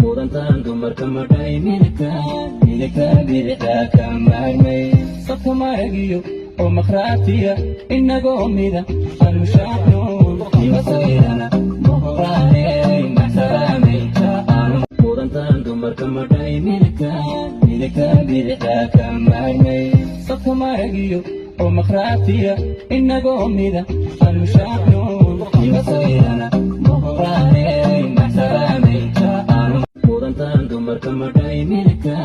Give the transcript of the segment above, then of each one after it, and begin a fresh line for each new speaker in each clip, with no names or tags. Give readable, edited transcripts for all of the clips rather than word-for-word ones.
mudantaan dumarka madhay midigta bidixda ka maarmay sabka maragiyo oo makhraatiya inagoo mida almushaacno imasayrana muqraaney maxsaraamay mudantaan dumarka madhay midigta bidixda ka maarmay sabka maragiyo oo makhraatiya inagoo mida almushaacno imasayrana muqraaney maxsaraamay mudantaan dumarka madhay midigta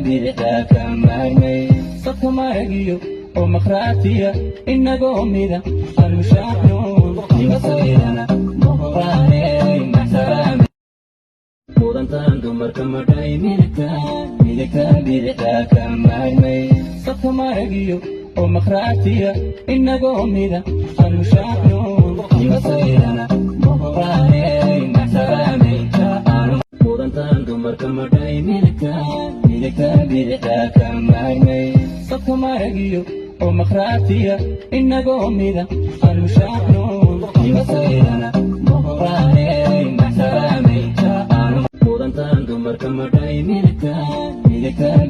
bidixda ka maarmay sabka maragiyo oo makhraatiya inagoo mida almushaacno imasayrana muqraaney maxsaraamay mudantaan dumarka madhay midigta bidixda ka maarmay sabka maragiyo oo makhraatiya inagoo mida almushaacno imasayrana muqraaney maxsaraamay mudantaan dumarka madhay midigta bidixda ka maarmay sabka maragiyo oo makhraatiya inagoo mida almushaacno imasayrana muqraaney maxsaraamay mudantaan dumarka madhay midigta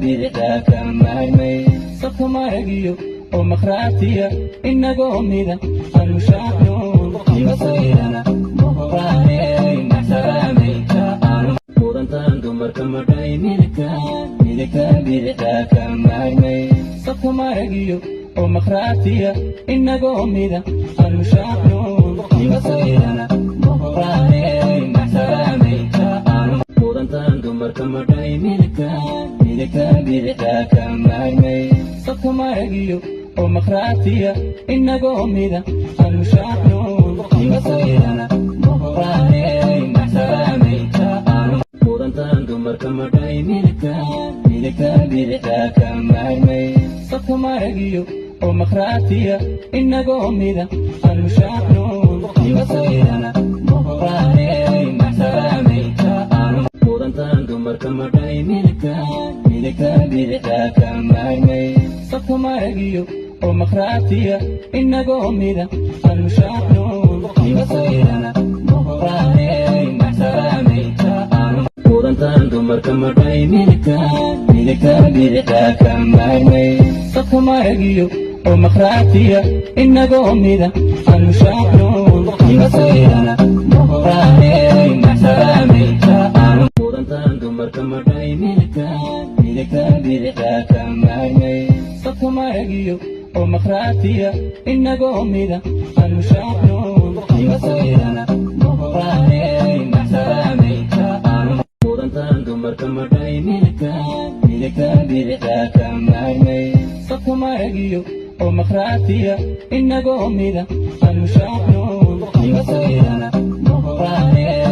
bidixda ka maarmay sabka maragiyo oo makhraatiya inagoo mida almushaacno imasayrana muqraaney maxsaraamay mudantaan dumarka madhay midigta bidixda ka maarmay sabka maragiyo oo makhraatiya inagoo mida almushaacno imasayrana muqraaney maxsaraamay mudantaan dumarka madhay midigta bidixda ka maarmay sabka maragiyo oo makhraatiya inagoo mida almushaacno imasayrana muqraaney maxsaraamay mudantaan dumarka madhay midigta bidixda ka maarmay sabka maragiyo oo makhraatiya inagoo mida almushaacno imasayrana muqraaney maxsaraamay mudantaan dumarka madhay midigta bidixda ka maarmay sabka maragiyo oo makhraatiya inagoo mida almushaacno imasayrana muqraaney maxsaraamay mudantaan dumarka madhay midigta bidixda ka maarmay sabka maragiyo oo makhraatiya inagoo mida almushaacno imasayrana muqraaney maxsaraamay mudantaan dumarka madhay midigta bidixda ka maarmay sabka maragiyo oo makhraatiya inagoo mida almushaacno imasayrana muqraaney maxsaraamay mudantaan dumarka madhay midigta bidixda ka maarmay sabka maragiyo oo makhraatiya inagoo mida almushaacno imasayrana muqraaney